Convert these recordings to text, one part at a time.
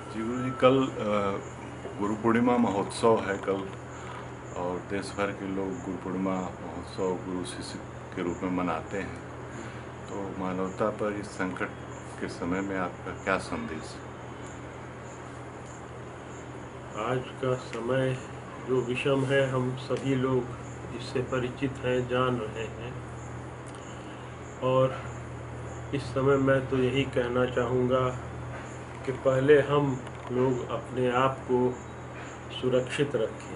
जी गुरु जी, कल गुरु पूर्णिमा महोत्सव है कल। और देश भर के लोग गुरु पूर्णिमा महोत्सव गुरु शिष्य के रूप में मनाते हैं। तो मानवता पर इस संकट के समय में आपका क्या संदेश है? आज का समय जो विषम है, हम सभी लोग इससे परिचित हैं, जान रहे हैं। और इस समय मैं तो यही कहना चाहूँगा कि पहले हम लोग अपने आप को सुरक्षित रखें,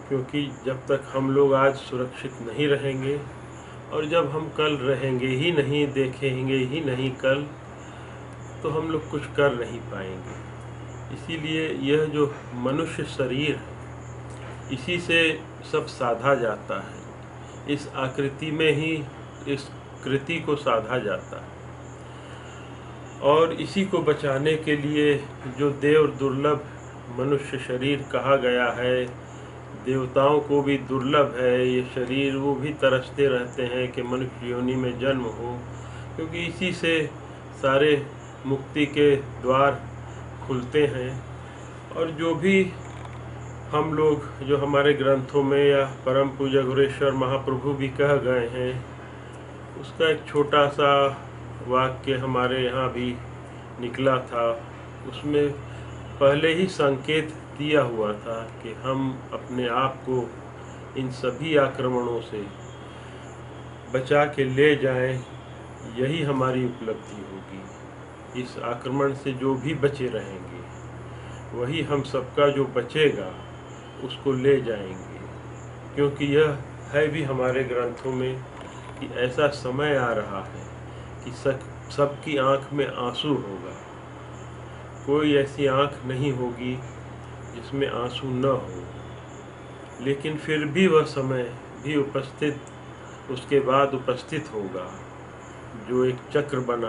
क्योंकि जब तक हम लोग आज सुरक्षित नहीं रहेंगे और जब हम कल रहेंगे ही नहीं, देखेंगे ही नहीं कल, तो हम लोग कुछ कर नहीं पाएंगे। इसीलिए यह जो मनुष्य शरीर है, इसी से सब साधा जाता है। इस आकृति में ही इस कृति को साधा जाता है। और इसी को बचाने के लिए जो देव दुर्लभ मनुष्य शरीर कहा गया है, देवताओं को भी दुर्लभ है ये शरीर, वो भी तरसते रहते हैं कि मनुष्य योनि में जन्म हो, क्योंकि इसी से सारे मुक्ति के द्वार खुलते हैं। और जो भी हम लोग, जो हमारे ग्रंथों में या परम पूज्य गुरेश्वर महाप्रभु भी कह गए हैं, उसका एक छोटा सा वाक्य हमारे यहाँ भी निकला था। उसमें पहले ही संकेत दिया हुआ था कि हम अपने आप को इन सभी आक्रमणों से बचा के ले जाएं, यही हमारी उपलब्धि होगी। इस आक्रमण से जो भी बचे रहेंगे, वही हम सबका जो बचेगा उसको ले जाएंगे। क्योंकि यह है भी हमारे ग्रंथों में कि ऐसा समय आ रहा है कि सबकी आँख में आंसू होगा। कोई ऐसी आँख नहीं होगी जिसमें आंसू न हो। लेकिन फिर भी वह समय भी उसके बाद उपस्थित होगा। जो एक चक्र बन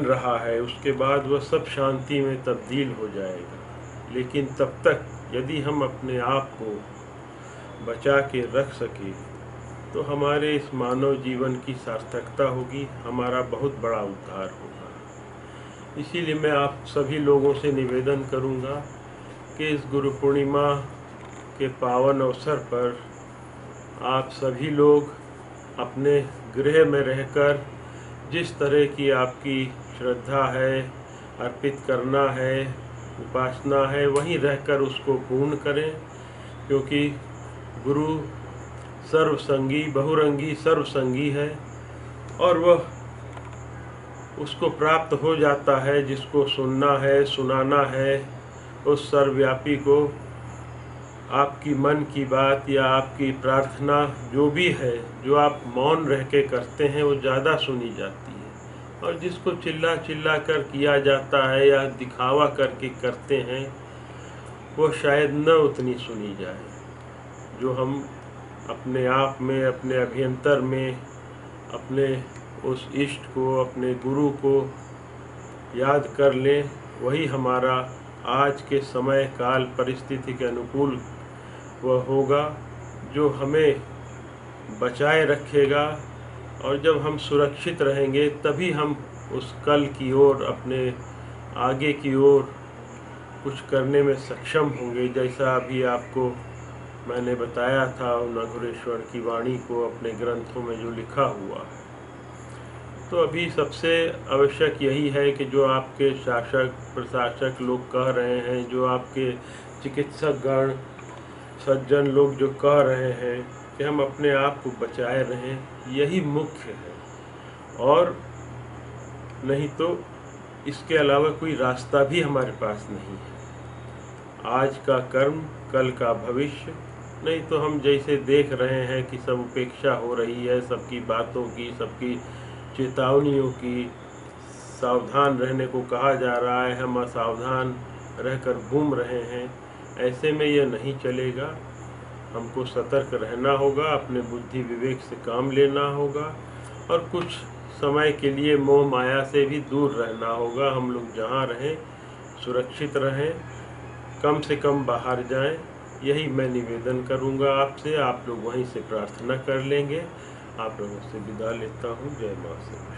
रहा है, उसके बाद वह सब शांति में तब्दील हो जाएगा। लेकिन तब तक यदि हम अपने आप को बचा के रख सके, तो हमारे इस मानव जीवन की सार्थकता होगी, हमारा बहुत बड़ा उद्धार होगा। इसीलिए मैं आप सभी लोगों से निवेदन करूंगा कि इस गुरु पूर्णिमा के पावन अवसर पर आप सभी लोग अपने गृह में रहकर जिस तरह की आपकी श्रद्धा है, अर्पित करना है, उपासना है, वहीं रहकर उसको पूर्ण करें। क्योंकि गुरु सर्वसंगी, बहुरंगी, सर्वसंगी है और वह उसको प्राप्त हो जाता है जिसको सुनना है, सुनाना है। उस सर्वव्यापी को आपकी मन की बात या आपकी प्रार्थना जो भी है, जो आप मौन रह के करते हैं, वो ज़्यादा सुनी जाती है। और जिसको चिल्ला चिल्ला कर किया जाता है या दिखावा करके करते हैं, वो शायद न उतनी सुनी जाए। जो हम अपने आप में, अपने अभ्यंतर में, अपने उस इष्ट को, अपने गुरु को याद कर लें, वही हमारा आज के समय काल परिस्थिति के अनुकूल वह होगा जो हमें बचाए रखेगा। और जब हम सुरक्षित रहेंगे, तभी हम उस कल की ओर, अपने आगे की ओर कुछ करने में सक्षम होंगे। जैसा अभी आपको मैंने बताया था नगुरेश्वर की वाणी को अपने ग्रंथों में जो लिखा हुआ है। तो अभी सबसे आवश्यक यही है कि जो आपके शासक प्रशासक लोग कह रहे हैं, जो आपके चिकित्सक गण सज्जन लोग जो कह रहे हैं कि हम अपने आप को बचाए रहें, यही मुख्य है। और नहीं तो इसके अलावा कोई रास्ता भी हमारे पास नहीं है। आज का कर्म, कल का भविष्य। नहीं तो हम जैसे देख रहे हैं कि सब उपेक्षा हो रही है, सबकी बातों की, सबकी चेतावनियों की, सावधान रहने को कहा जा रहा है, हम असावधान रहकर घूम रहे हैं। ऐसे में यह नहीं चलेगा। हमको सतर्क रहना होगा, अपने बुद्धि विवेक से काम लेना होगा और कुछ समय के लिए मोह माया से भी दूर रहना होगा। हम लोग जहाँ रहें सुरक्षित रहें, कम से कम बाहर जाएं, यही मैं निवेदन करूंगा आपसे। आप लोग वहीं से प्रार्थना कर लेंगे। आप लोगों से विदा लेता हूँ। जय मां से।